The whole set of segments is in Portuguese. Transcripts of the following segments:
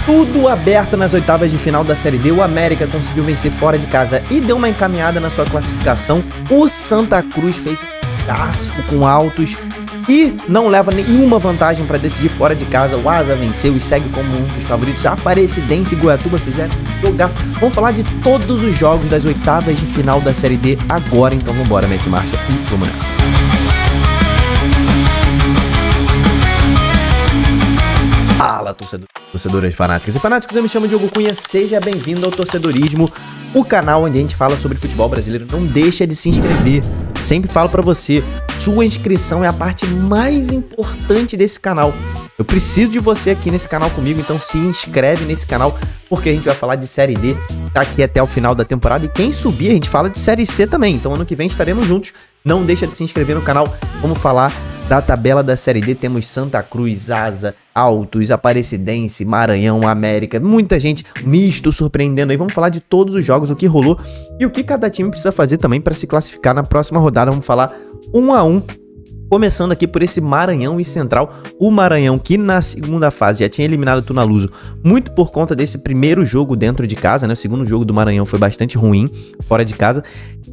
Tudo aberto nas oitavas de final da Série D, o América conseguiu vencer fora de casa e deu uma encaminhada na sua classificação. O Santa Cruz fez um taço com altos e não leva nenhuma vantagem para decidir fora de casa. O Asa venceu e segue como um dos favoritos. A Aparecidense e Goiatuba fizeram jogar. Vamos falar de todos os jogos das oitavas de final da Série D agora, então vambora, mete marcha e vamos nessa. Fala, torcedoras fanáticas e fanáticos, eu me chamo Diogo Cunha, seja bem-vindo ao Torcedorismo, o canal onde a gente fala sobre futebol brasileiro. Não deixa de se inscrever, sempre falo pra você, sua inscrição é a parte mais importante desse canal. Eu preciso de você aqui nesse canal comigo, então se inscreve nesse canal, porque a gente vai falar de Série D daqui até o final da temporada, e quem subir a gente fala de Série C também, então ano que vem estaremos juntos. Não deixa de se inscrever no canal, vamos falar da tabela da Série D. Temos Santa Cruz, Asa, Altos, Aparecidense, Maranhão, América, muita gente, misto surpreendendo aí. Vamos falar de todos os jogos, o que rolou e o que cada time precisa fazer também para se classificar na próxima rodada. Vamos falar um a um, começando aqui por esse Maranhão e Central. O Maranhão, que na segunda fase já tinha eliminado o Tunaluso, muito por conta desse primeiro jogo dentro de casa, né? O segundo jogo do Maranhão foi bastante ruim, fora de casa.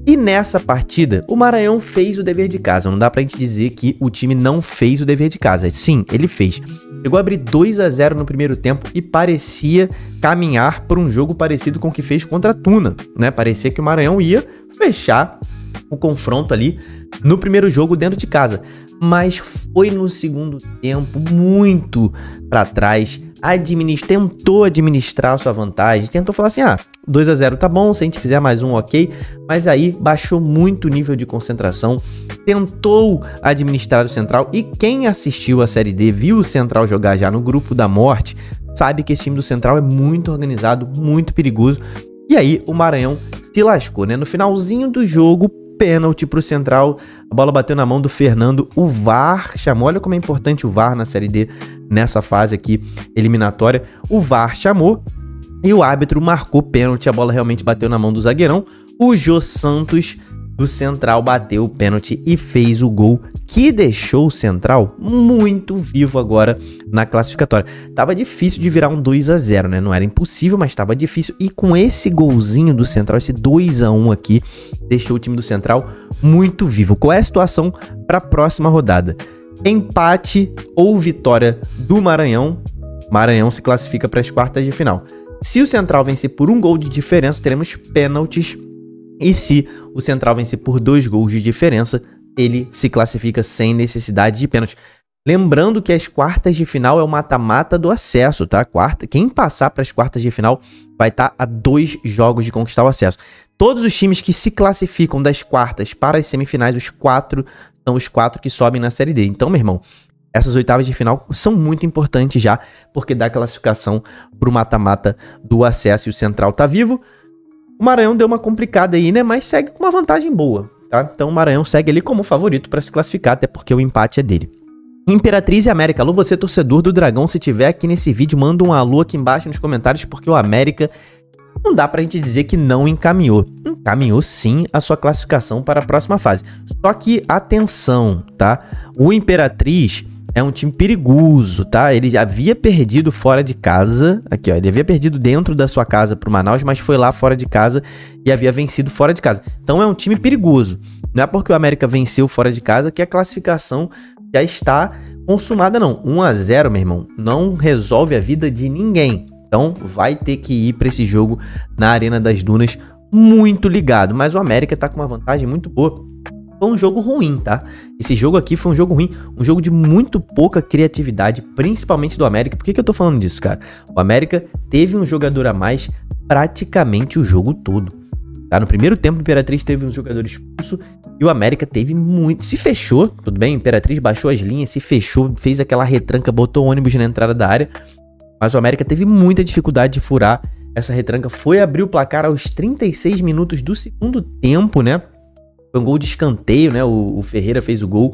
E nessa partida, o Maranhão fez o dever de casa. Não dá pra gente dizer que o time não fez o dever de casa. Sim, ele fez. Chegou a abrir 2 a 0 no primeiro tempo e parecia caminhar por um jogo parecido com o que fez contra a Tuna, né? Parecia que o Maranhão ia fechar o confronto ali no primeiro jogo dentro de casa, mas foi no segundo tempo muito para trás, tentou administrar a sua vantagem, tentou falar assim, 2 a 0 tá bom, se a gente fizer mais um, ok, mas aí baixou muito o nível de concentração, tentou administrar o Central, e quem assistiu a Série D, viu o Central jogar já no grupo da morte, sabe que esse time do Central é muito organizado, muito perigoso. E aí o Maranhão se lascou, né? No finalzinho do jogo, pênalti pro Central, a bola bateu na mão do Fernando, o VAR chamou, olha como é importante o VAR na Série D, nessa fase aqui eliminatória, o VAR chamou e o árbitro marcou pênalti, a bola realmente bateu na mão do zagueirão, o Jô Santos do Central bateu o pênalti e fez o gol que deixou o Central muito vivo agora na classificatória. Tava difícil de virar um 2 a 0, né? Não era impossível, mas tava difícil. E com esse golzinho do Central, esse 2 a 1 aqui, deixou o time do Central muito vivo. Qual é a situação para a próxima rodada? Empate ou vitória do Maranhão, Maranhão se classifica para as quartas de final. Se o Central vencer por um gol de diferença, teremos pênaltis. E se o Central vencer por 2 gols de diferença, ele se classifica sem necessidade de pênalti. Lembrando que as quartas de final é o mata-mata do acesso, tá? Quem passar para as quartas de final vai estar a 2 jogos de conquistar o acesso. Todos os times que se classificam das quartas para as semifinais, os 4 são os 4 que sobem na Série D. Então, meu irmão, essas oitavas de final são muito importantes já, porque dá classificação para o mata-mata do acesso e o Central tá vivo. O Maranhão deu uma complicada aí, né? Mas segue com uma vantagem boa, tá? Então o Maranhão segue ali como favorito para se classificar, até porque o empate é dele. Imperatriz e América. Alô, você torcedor do Dragão, se tiver aqui nesse vídeo, manda um alô aqui embaixo nos comentários, porque o América não dá pra gente dizer que não encaminhou. Encaminhou sim a sua classificação para a próxima fase. Só que, atenção, tá? O Imperatriz é um time perigoso, tá? Ele já havia perdido fora de casa, aqui ó, ele havia perdido dentro da sua casa pro Manaus, mas foi lá fora de casa e havia vencido fora de casa. Então é um time perigoso. Não é porque o América venceu fora de casa que a classificação já está consumada, não. 1 a 0, meu irmão, não resolve a vida de ninguém. Então vai ter que ir para esse jogo na Arena das Dunas muito ligado. Mas o América tá com uma vantagem muito boa. Foi um jogo ruim, tá? Esse jogo aqui foi um jogo ruim, um jogo de muito pouca criatividade, principalmente do América. Por que eu tô falando disso, cara? O América teve um jogador a mais praticamente o jogo todo, tá? No primeiro tempo, o Imperatriz teve um jogador expulso e o América teve muito... Se fechou, tudo bem, o Imperatriz baixou as linhas, se fechou, fez aquela retranca, botou o ônibus na entrada da área, mas o América teve muita dificuldade de furar essa retranca. Foi abrir o placar aos 36 minutos do segundo tempo, né? Foi um gol de escanteio, né? O Ferreira fez o gol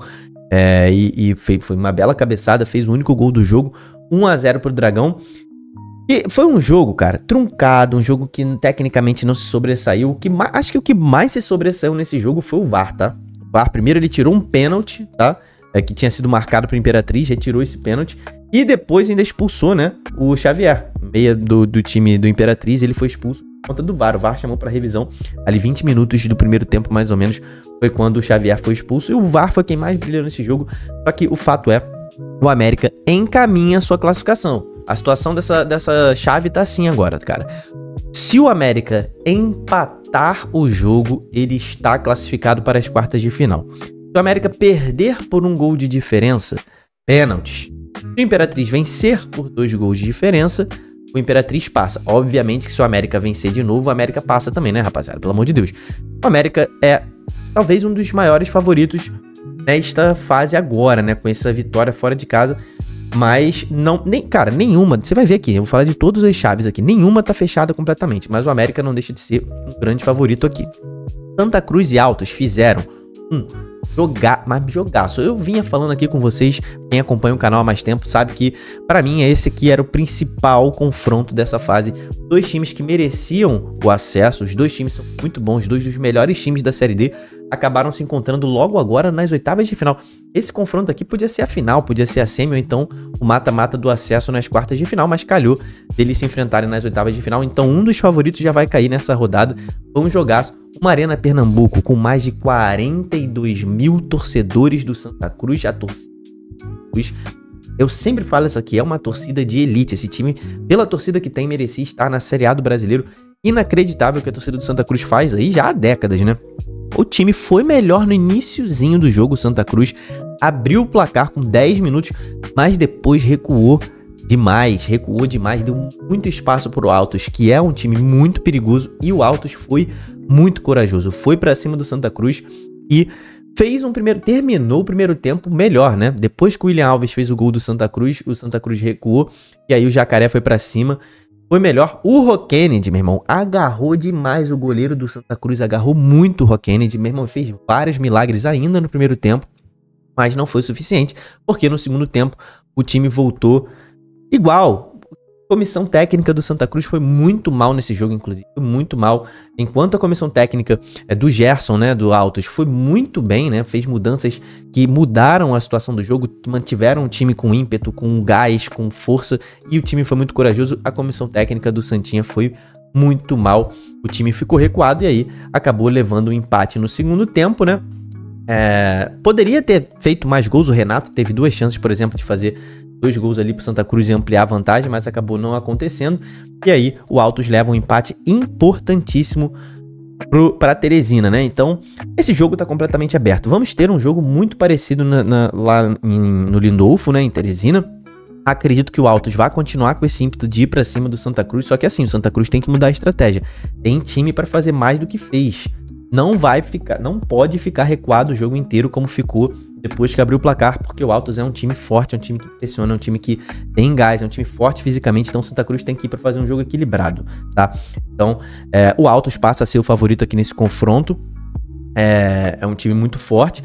foi uma bela cabeçada, fez o único gol do jogo, 1 a 0 pro Dragão. E foi um jogo, cara, truncado, um jogo que tecnicamente não se sobressaiu. Acho que o que mais se sobressaiu nesse jogo foi o VAR, tá? O VAR, primeiro, ele tirou um pênalti, tá? Que tinha sido marcado pro Imperatriz, retirou esse pênalti. E depois ainda expulsou, né, o Xavier, meia do time do Imperatriz, ele foi expulso por conta do VAR. O VAR chamou pra revisão, ali 20 minutos do primeiro tempo, mais ou menos, foi quando o Xavier foi expulso. E o VAR foi quem mais brilhou nesse jogo. Só que o fato é, o América encaminha a sua classificação. A situação dessa chave tá assim agora, cara. Se o América empatar o jogo, ele está classificado para as quartas de final. Se o América perder por um gol de diferença, pênaltis. Se o Imperatriz vencer por 2 gols de diferença, o Imperatriz passa. Obviamente que se o América vencer de novo, o América passa também, né, rapaziada? Pelo amor de Deus. O América é talvez um dos maiores favoritos nesta fase agora, né? Com essa vitória fora de casa. Mas, cara, nenhuma, você vai ver aqui, eu vou falar de todas as chaves aqui, nenhuma tá fechada completamente, mas o América não deixa de ser um grande favorito aqui. Santa Cruz e Altos fizeram um jogaço. Eu vinha falando aqui com vocês, quem acompanha o canal há mais tempo sabe que, pra mim, esse aqui era o principal confronto dessa fase. 2 times que mereciam o acesso, os 2 times são muito bons, 2 dos melhores times da Série D, acabaram se encontrando logo agora nas oitavas de final. Esse confronto aqui podia ser a final, podia ser a semi ou então o mata-mata do acesso nas quartas de final, mas calhou deles se enfrentarem nas oitavas de final, então um dos favoritos já vai cair nessa rodada. Foi um jogaço, uma Arena Pernambuco com mais de 42 mil torcedores do Santa Cruz, a torcida eu sempre falo isso aqui, é uma torcida de elite, esse time, pela torcida que tem, merecia estar na Série A do Brasileiro. Inacreditável que a torcida do Santa Cruz faz aí já há décadas, né? O time foi melhor no iniciozinho do jogo, o Santa Cruz abriu o placar com 10 minutos, mas depois recuou demais, deu muito espaço para o Altos, que é um time muito perigoso, e o Altos foi muito corajoso, foi para cima do Santa Cruz e terminou o primeiro tempo melhor, né? Depois que o William Alves fez o gol do Santa Cruz, o Santa Cruz recuou e aí o Jacaré foi para cima. Foi melhor. O Roquened, meu irmão, agarrou demais o goleiro do Santa Cruz, agarrou muito o Roquened, meu irmão, fez vários milagres ainda no primeiro tempo, mas não foi suficiente, porque no segundo tempo o time voltou igual. A comissão técnica do Santa Cruz foi muito mal nesse jogo, inclusive, foi muito mal, enquanto a comissão técnica do Gerson, né, do Altos, foi muito bem, né, fez mudanças que mudaram a situação do jogo, mantiveram o time com ímpeto, com gás, com força, e o time foi muito corajoso. A comissão técnica do Santinha foi muito mal, o time ficou recuado e aí acabou levando um empate no segundo tempo, né. Poderia ter feito mais gols, o Renato teve 2 chances, por exemplo, de fazer 2 gols ali pro Santa Cruz e ampliar a vantagem, mas acabou não acontecendo. E aí o Altos leva um empate importantíssimo pra Teresina, né? Então, esse jogo tá completamente aberto. Vamos ter um jogo muito parecido lá no Lindolfo, né? Em Teresina. Acredito que o Altos vai continuar com esse ímpeto de ir pra cima do Santa Cruz, só que assim, o Santa Cruz tem que mudar a estratégia. Tem time pra fazer mais do que fez. Não pode ficar recuado o jogo inteiro como ficou depois que abriu o placar, porque o Altos é um time forte, é um time que pressiona, é um time que tem gás, é um time forte fisicamente, então o Santa Cruz tem que ir para fazer um jogo equilibrado, tá? Então, o Altos passa a ser o favorito aqui nesse confronto, é um time muito forte,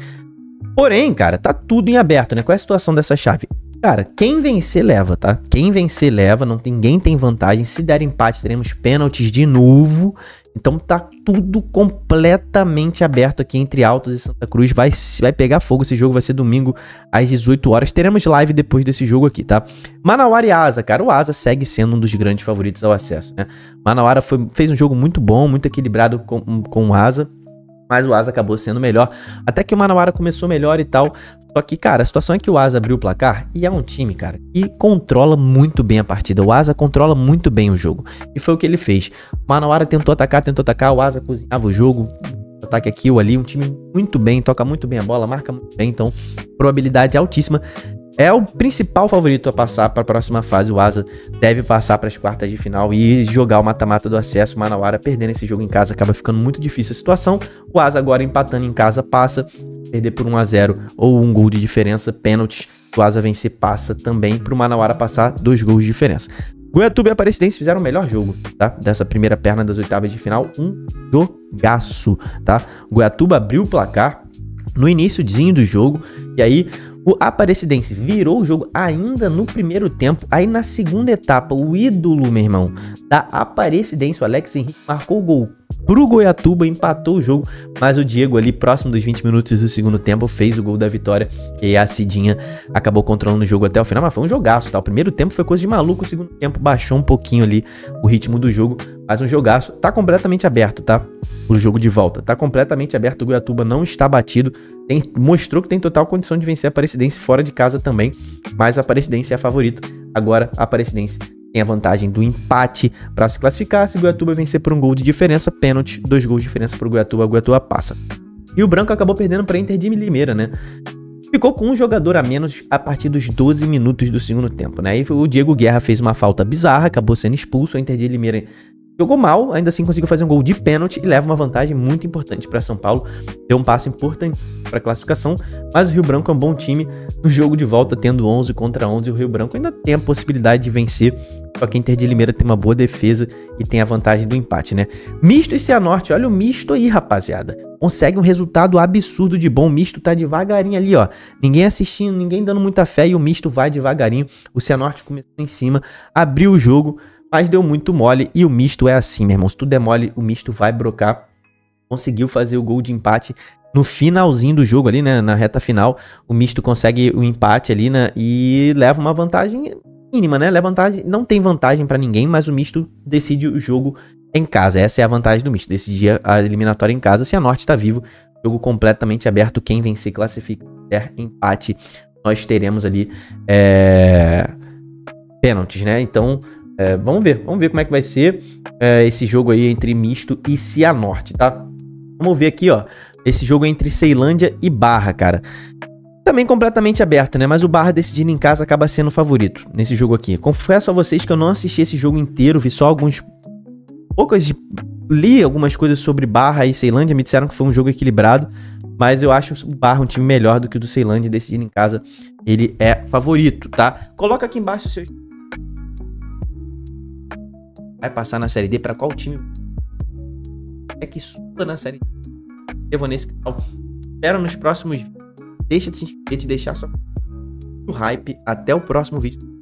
porém, cara, tá tudo em aberto, né? Qual é a situação dessa chave? Cara, quem vencer leva, tá? Quem vencer leva, ninguém tem vantagem. Se der empate, teremos pênaltis de novo. Então tá tudo completamente aberto aqui entre Altos e Santa Cruz. Vai pegar fogo, esse jogo vai ser domingo às 18 horas. Teremos live depois desse jogo aqui, tá? Manauara e Asa, cara, o Asa segue sendo um dos grandes favoritos ao acesso, né? Manauara fez um jogo muito bom, muito equilibrado com o Asa, mas o Asa acabou sendo melhor. Até que o Manauara começou melhor e tal. Só que, cara, a situação é que o Asa abriu o placar e é um time, cara, que controla muito bem a partida. O Asa controla muito bem o jogo. E foi o que ele fez. O Manauara tentou atacar, o Asa cozinhava o jogo, ataque aqui ou ali. Um time muito bem, toca muito bem a bola, marca muito bem. Então, probabilidade altíssima. É o principal favorito a passar para a próxima fase. O Asa deve passar para as quartas de final e jogar o mata-mata do acesso. O Manauara perdendo esse jogo em casa acaba ficando muito difícil a situação. O Asa agora empatando em casa passa. Perder por 1-0 ou um gol de diferença, pênaltis. O Asa vencer passa também para o Manauara passar 2 gols de diferença. Goiatuba e Aparecidense fizeram o melhor jogo, tá? Dessa primeira perna das oitavas de final. Um jogaço, tá? O Goiatuba abriu o placar no iniciozinho do jogo e aí O Aparecidense virou o jogo ainda no primeiro tempo. Aí na segunda etapa, o ídolo, meu irmão, da Aparecidense, o Alex Henrique, marcou o gol pro Goiatuba, empatou o jogo, mas o Diego ali, próximo dos 20 minutos do segundo tempo, fez o gol da vitória, e a Cidinha acabou controlando o jogo até o final, mas foi um jogaço, tá? O primeiro tempo foi coisa de maluco, o segundo tempo baixou um pouquinho ali o ritmo do jogo, mas um jogaço, tá completamente aberto, tá? O jogo de volta, tá completamente aberto, o Goiatuba não está batido, mostrou que tem total condição de vencer a Aparecidense fora de casa também, mas a Aparecidense é a favorita. Agora a Aparecidense tem a vantagem do empate para se classificar. Se o Goiatuba vencer por um gol de diferença, pênalti, 2 gols de diferença para o Goiatuba passa. E o Branco acabou perdendo para Inter de Limeira, né? Ficou com um jogador a menos a partir dos 12 minutos do segundo tempo, né? E o Diego Guerra fez uma falta bizarra, acabou sendo expulso. A Inter de Limeira jogou mal, ainda assim conseguiu fazer um gol de pênalti e leva uma vantagem muito importante para São Paulo. Deu um passo importante para a classificação, mas o Rio Branco é um bom time no jogo de volta, tendo 11 contra 11. O Rio Branco ainda tem a possibilidade de vencer, só que a Inter de Limeira tem uma boa defesa e tem a vantagem do empate, né? Misto e Cianorte, olha o Misto aí, rapaziada. Consegue um resultado absurdo de bom. O Misto tá devagarinho ali, ó. Ninguém assistindo, ninguém dando muita fé e o Misto vai devagarinho. O Cianorte começou em cima, abriu o jogo, mas deu muito mole e o Misto é assim, meu irmão. Se tudo é mole, o Misto vai brocar. Conseguiu fazer o gol de empate no finalzinho do jogo ali, né? Na reta final, o Misto consegue o empate ali, né? E leva uma vantagem mínima, né? Leva vantagem, não tem vantagem pra ninguém, mas o Misto decide o jogo em casa. Essa é a vantagem do Misto, decidir a eliminatória em casa. Se a Norte tá vivo, jogo completamente aberto. Quem vencer classifica. Se der empate, nós teremos ali pênaltis, né? Então vamos ver como é que vai ser esse jogo aí entre Misto e Cianorte, tá? Vamos ver aqui, ó, esse jogo entre Ceilândia e Barra, cara. Também completamente aberto, né? Mas o Barra decidindo em casa acaba sendo o favorito nesse jogo aqui. Confesso a vocês que eu não assisti esse jogo inteiro, vi só li algumas coisas sobre Barra e Ceilândia, me disseram que foi um jogo equilibrado, mas eu acho o Barra um time melhor do que o do Ceilândia, decidindo em casa, ele é favorito, tá? Coloca aqui embaixo o seu... Vai passar na Série D para qual time é que suba na Série D? Inscreva nesse canal. Espero nos próximos vídeos. Deixa de se inscrever, de deixar só o hype. Até o próximo vídeo.